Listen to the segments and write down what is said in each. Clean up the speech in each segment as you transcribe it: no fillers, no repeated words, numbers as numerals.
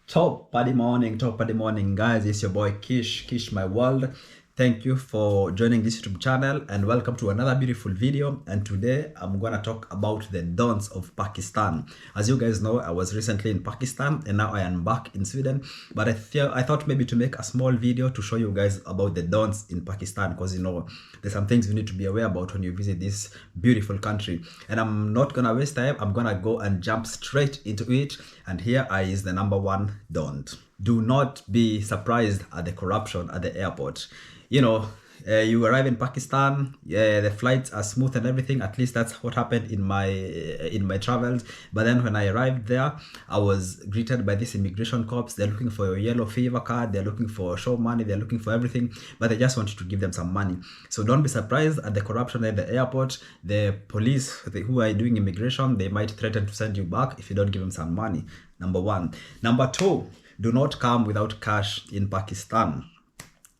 Top party morning, guys. It's your boy Kish My World. Thank you for joining this YouTube channel and welcome to another beautiful video. And today I'm gonna talk about the dons of Pakistan. As you guys know, I was recently in Pakistan and now I am back in Sweden. But I thought maybe to make a small video to show you guys about the dons in Pakistan, because you know there's some things you need to be aware about when you visit this beautiful country. And I'm not gonna waste time. I'm gonna go and jump straight into it. And here is the number one don't. Do not be surprised at the corruption at the airport. You know, you arrive in Pakistan, the flights are smooth and everything. At least that's what happened in my travels. But then when I arrived there, I was greeted by these immigration cops. They're looking for your yellow fever card, they're looking for show money, they're looking for everything, but they just want you to give them some money. So don't be surprised at the corruption at the airport. The police who are doing immigration, they might threaten to send you back if you don't give them some money. Number one. Number two, do not come without cash in Pakistan.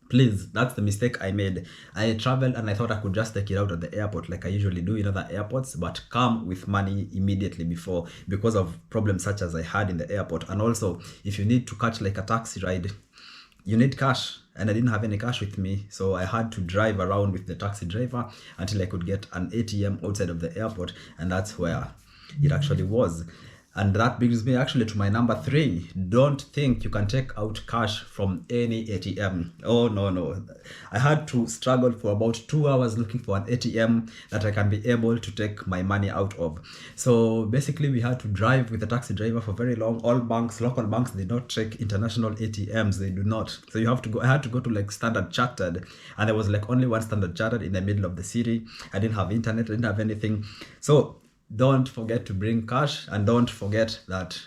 Please, that's the mistake I made. I traveled and I thought I could just take it out at the airport like I usually do in other airports, but come with money immediately before, because of problems such as I had in the airport. And also, if you need to catch like a taxi ride, you need cash, and I didn't have any cash with me, so I had to drive around with the taxi driver until I could get an ATM outside of the airport, and that's where it actually was. And that brings me actually to my number three. Don't think you can take out cash from any ATM. Oh, no. I had to struggle for about 2 hours looking for an ATM that I can be able to take my money out of. So basically we had to drive with the taxi driver for very long. All banks, local banks, they don't check international ATMs. They do not. So you have to go. I had to go to like Standard Chartered, and there was like only one Standard Chartered in the middle of the city. I didn't have internet, I didn't have anything. So don't forget to bring cash, and don't forget that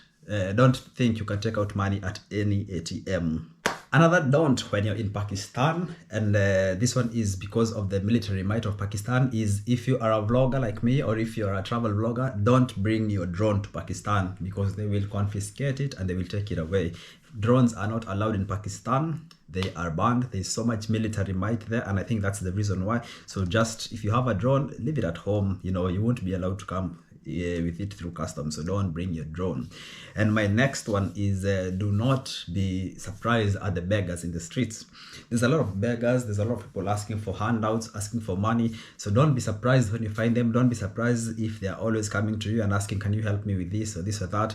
don't think you can take out money at any ATM. Another don't when you're in Pakistan, and this one is because of the military might of Pakistan, is if you are a vlogger like me, or if you're a travel vlogger, don't bring your drone to Pakistan, because they will confiscate it and they will take it away. Drones are not allowed in Pakistan. They are banned. There's so much military might there, and I think that's the reason why. So just, if you have a drone, leave it at home. You know, you won't be allowed to come with it through customs, so don't bring your drone. And my next one is do not be surprised at the beggars in the streets. There's a lot of beggars, there's a lot of people asking for handouts, asking for money. So don't be surprised when you find them. Don't be surprised if they're always coming to you and asking, can you help me with this or this or that.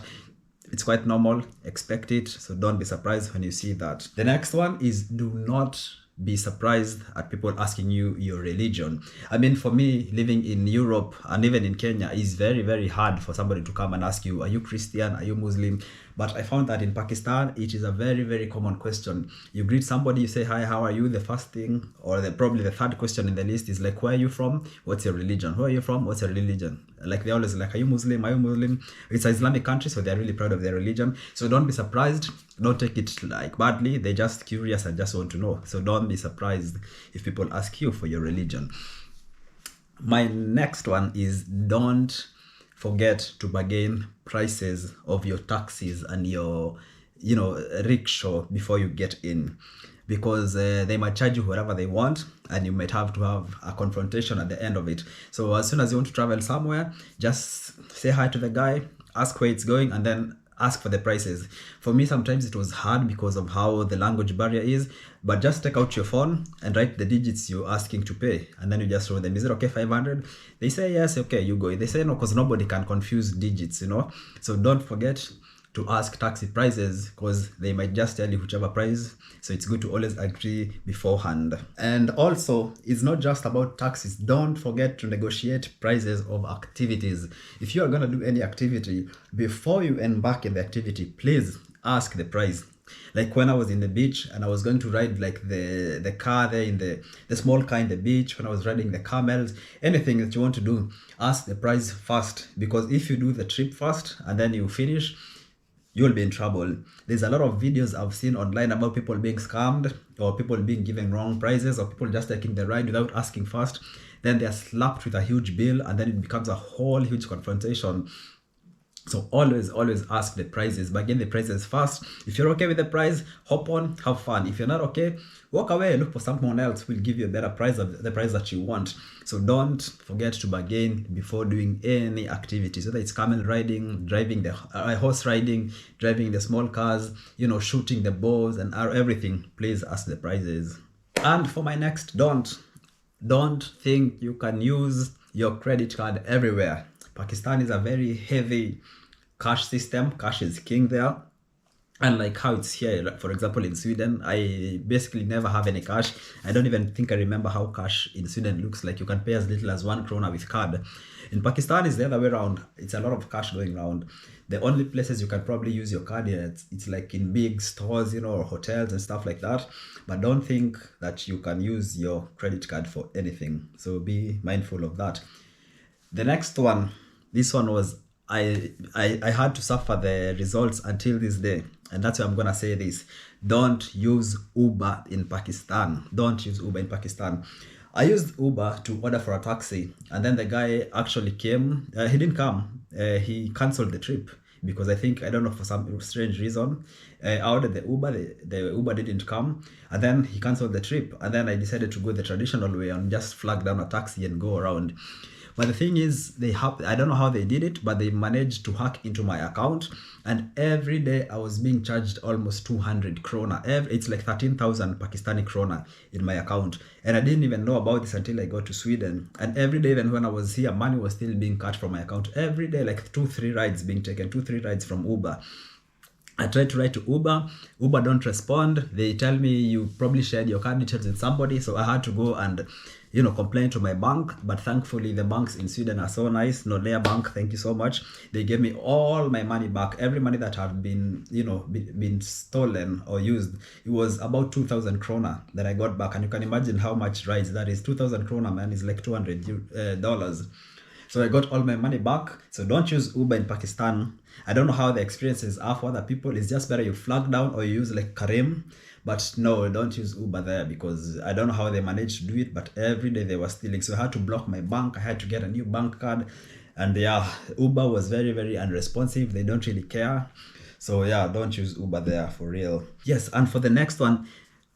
It's quite normal, expect it, so don't be surprised when you see that. The next one is do not be surprised at people asking you your religion. I mean, for me, living in Europe and even in Kenya, is very, very hard for somebody to come and ask you, are you Christian, are you Muslim? But I found that in Pakistan, it is a very, very common question. You greet somebody, you say, hi, how are you? The first thing, or probably the third question in the list is like, where are you from? What's your religion? Who are you from? What's your religion? Like, they always like, are you Muslim? Are you Muslim? It's an Islamic country, so they're really proud of their religion. So don't be surprised. Don't take it like badly. They're just curious and just want to know. So don't be surprised if people ask you for your religion. My next one is don't forget to bargain prices of your taxis and your, you know, rickshaw before you get in, because they might charge you whatever they want, and you might have to have a confrontation at the end of it. So as soon as you want to travel somewhere, just say hi to the guy, ask where it's going, and then ask for the prices. For me, sometimes it was hard because of how the language barrier is, but just take out your phone and write the digits you're asking to pay, and then you just show them, is it okay, 500? They say yes, okay, you go. They say no, because nobody can confuse digits, you know. So don't forget to ask taxi prices, because they might just tell you whichever price. So it's good to always agree beforehand. And also, it's not just about taxis. Don't forget to negotiate prices of activities. If you are going to do any activity, before you embark in the activity, please ask the price. Like when I was in the beach and I was going to ride like the car there in the small car in the beach, when I was riding the camels, anything that you want to do, ask the price first, because if you do the trip first and then you finish, you'll be in trouble. There's a lot of videos I've seen online about people being scammed, or people being given wrong prices, or people just taking the ride without asking first. Then they're slapped with a huge bill, and then it becomes a whole huge confrontation. So always ask the prices, bargain the prices first. If you're okay with the price, hop on, have fun. If you're not okay, walk away, look for someone else who will give you a better price of the price that you want. So don't forget to bargain before doing any activities, whether it's camel riding, driving the horse riding, driving the small cars, shooting the bows and everything. Please ask the prices. And for my next don't think you can use your credit card everywhere. Pakistan is a very heavy cash system. Cash is king there. And like how it's here, like for example, in Sweden, I basically never have any cash. I don't even think I remember how cash in Sweden looks like. You can pay as little as 1 krona with card. In Pakistan, it's the other way around. It's a lot of cash going around. The only places you can probably use your card, it's like in big stores, or hotels and stuff like that. But don't think that you can use your credit card for anything. So be mindful of that. The next one, this one was, I had to suffer the results until this day. And that's why I'm going to say this. Don't use Uber in Pakistan. Don't use Uber in Pakistan. I used Uber to order for a taxi. And then the guy actually came. He didn't come. He canceled the trip. Because I don't know, for some strange reason, I ordered the Uber, the Uber didn't come, and then he canceled the trip. And then I decided to go the traditional way and just flag down a taxi and go around. But the thing is, I don't know how they did it, but they managed to hack into my account. And every day I was being charged almost 200 krona. It's like 13,000 Pakistani krona in my account. And I didn't even know about this until I got to Sweden. And every day, even when I was here, money was still being cut from my account. Every day, like 2-3 rides being taken, 2-3 rides from Uber. I tried to write to Uber. Uber don't respond. They tell me you probably shared your card details with somebody. So I had to go and, complain to my bank. But thankfully, the banks in Sweden are so nice. Nordea Bank, thank you so much. They gave me all my money back. Every money that had been, been stolen or used. It was about 2,000 krona that I got back. And you can imagine how much rides that is. 2,000 krona, man, is like $200. So I got all my money back. So don't use Uber in Pakistan. I don't know how the experiences are for other people. It's just better you flag down or you use like Karim. But no, don't use Uber there, because I don't know how they managed to do it. But every day they were stealing. So I had to block my bank. I had to get a new bank card. And yeah, Uber was very, very unresponsive. They don't really care. So yeah, don't use Uber there for real. Yes, and for the next one,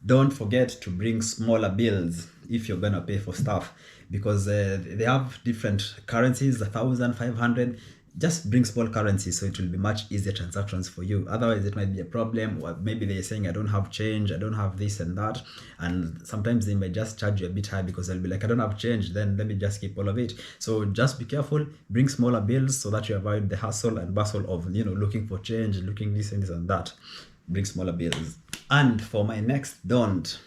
don't forget to bring smaller bills if you're gonna pay for stuff, because they have different currencies, 1,000, 500. Just bring small currencies, so it will be much easier transactions for you. Otherwise, it might be a problem. Or maybe they're saying, I don't have change, I don't have this and that. And sometimes they might just charge you a bit high, because they'll be like, I don't have change, then let me just keep all of it. So just be careful, bring smaller bills so that you avoid the hustle and bustle of, looking for change, looking this and this and that. Bring smaller bills. And for my next don't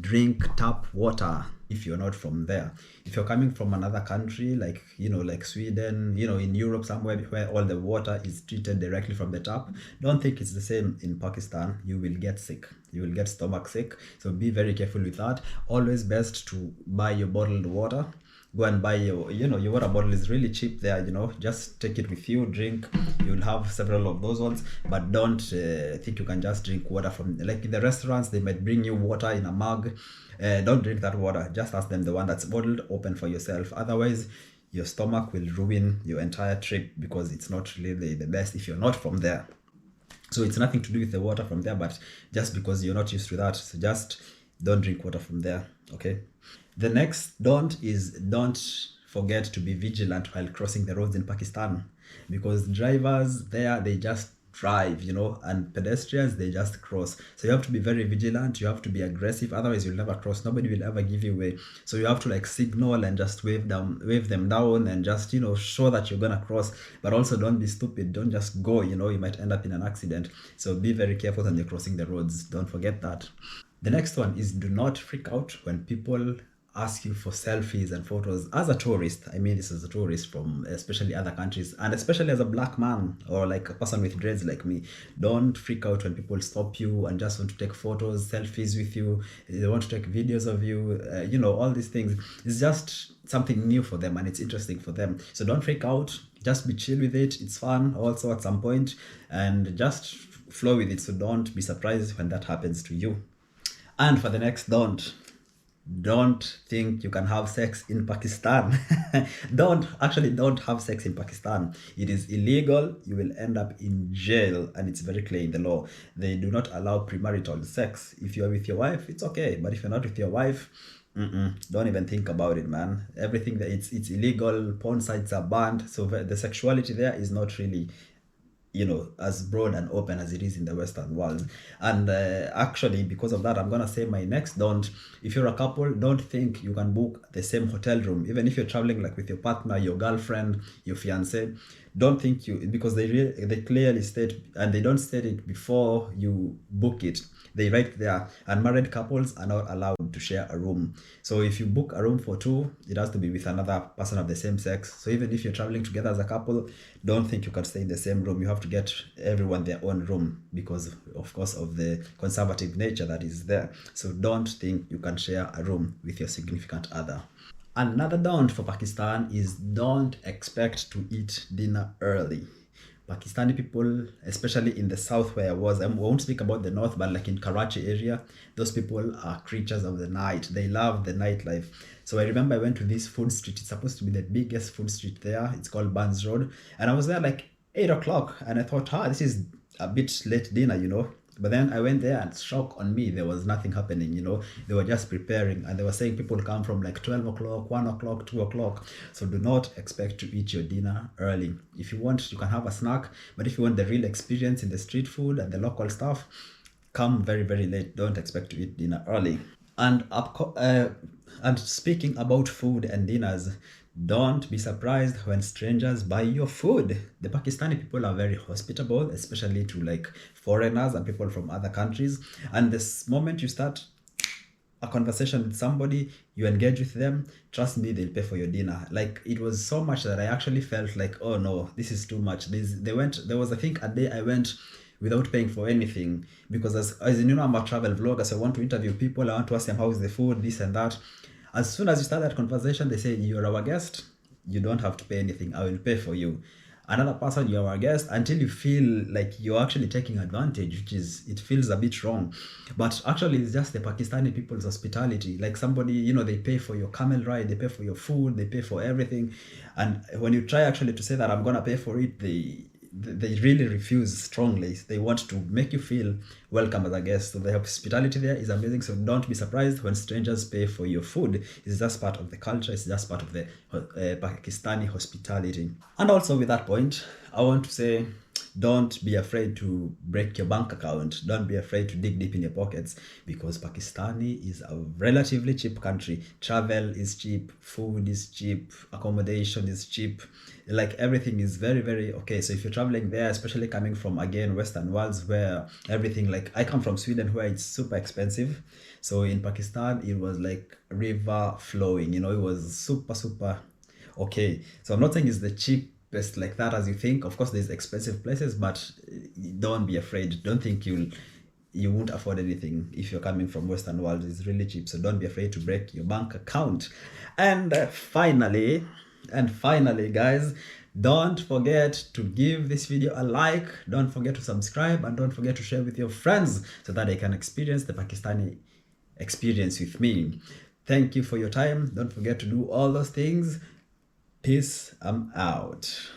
drink tap water if you're not from there. If you're coming from another country, like like Sweden, in Europe somewhere where all the water is treated directly from the tap, don't think it's the same in Pakistan. You will get sick, you will get stomach sick. So be very careful with that. Always best to buy your bottled water. Go and buy your your water bottle is really cheap there. Just take it with you, drink. You'll have several of those ones, but don't think you can just drink water from, like in the restaurants, they might bring you water in a mug. Don't drink that water. Just ask them the one that's bottled, open for yourself. Otherwise, your stomach will ruin your entire trip, because it's not really the best if you're not from there. So it's nothing to do with the water from there, but just because you're not used to that. So just don't drink water from there, okay? The next don't forget to be vigilant while crossing the roads in Pakistan, because drivers there, they just drive, and pedestrians, they just cross. So you have to be very vigilant, you have to be aggressive, otherwise you'll never cross. Nobody will ever give you way. So you have to like signal and just wave them down and just show that you're gonna cross. But also don't be stupid, don't just go, you might end up in an accident. So be very careful when you're crossing the roads, don't forget that. The next one is, do not freak out when people ask you for selfies and photos. As a tourist, I mean this is a tourist from especially other countries, and especially as a black man or like a person with dreads like me, don't freak out when people stop you and just want to take photos, selfies with you. They want to take videos of you, all these things. It's just something new for them and it's interesting for them. So don't freak out, just be chill with it. It's fun also at some point, and just flow with it. So don't be surprised when that happens to you. And for the next don't don't think you can have sex in Pakistan. Don't have sex in Pakistan. It is illegal. You will end up in jail, and it's very clear in the law. They do not allow premarital sex. If you're with your wife, it's okay, but if you're not with your wife, don't even think about it, man. Everything that it's illegal. Porn sites are banned, so the sexuality there is not really, as broad and open as it is in the Western world. And actually, because of that, I'm gonna say my next don't. If you're a couple, don't think you can book the same hotel room, even if you're traveling like with your partner, your girlfriend, your fiance. Don't think because they clearly state, and they don't state it before you book it. They write there, unmarried couples are not allowed to share a room. So if you book a room for two, it has to be with another person of the same sex. So even if you're traveling together as a couple, don't think you can stay in the same room. You have to get everyone their own room because, of course, of the conservative nature that is there. So don't think you can share a room with your significant other. Another don't for Pakistan is don't expect to eat dinner early. Pakistani people, especially in the south where I was, I won't speak about the north, but like in Karachi area, those people are creatures of the night. They love the nightlife. So I remember I went to this food street. It's supposed to be the biggest food street there. It's called Barnes Road. And I was there like 8 o'clock and I thought, this is a bit late dinner. But then I went there and shock on me, there was nothing happening. They were just preparing and they were saying people come from like 12 o'clock, 1 o'clock, 2 o'clock. So do not expect to eat your dinner early. If you want, you can have a snack. But if you want the real experience in the street food and the local stuff, come very, very late. Don't expect to eat dinner early. And speaking about food and dinners, don't be surprised when strangers buy your food. The Pakistani people are very hospitable, especially to like foreigners and people from other countries. And this moment you start a conversation with somebody, you engage with them, trust me, they'll pay for your dinner. Like, it was so much that I actually felt like, oh no, this is too much. There was, I think, a day I went without paying for anything because as you know, I'm a travel vlogger, so I want to interview people, I want to ask them how is the food, this and that. As soon as you start that conversation, they say, you're our guest, you don't have to pay anything, I will pay for you. Another person, you're our guest, until you feel like you're actually taking advantage, it feels a bit wrong. But actually, it's just the Pakistani people's hospitality. Like somebody, they pay for your camel ride, they pay for your food, they pay for everything. And when you try actually to say that I'm gonna pay for it, they really refuse strongly. They want to make you feel welcome as a guest. So the hospitality there is amazing. So don't be surprised when strangers pay for your food. It's just part of the culture. It's just part of the Pakistani hospitality. And also with that point, I want to say, don't be afraid to break your bank account. Don't be afraid to dig deep in your pockets because Pakistani is a relatively cheap country. Travel is cheap, food is cheap, accommodation is cheap. Like everything is very, very okay. So if you're traveling there, especially coming from, again, Western worlds where everything, like I come from Sweden where it's super expensive. So in Pakistan, it was like river flowing, it was super, super okay. So I'm not saying it's the cheapest like that as you think. Of course, there's expensive places, but don't be afraid. Don't think you won't afford anything if you're coming from Western world. It's really cheap. So don't be afraid to break your bank account. And finally, guys, don't forget to give this video a like, don't forget to subscribe, and don't forget to share with your friends so that they can experience the Pakistani experience with me. Thank you for your time. Don't forget to do all those things. Peace. I'm out.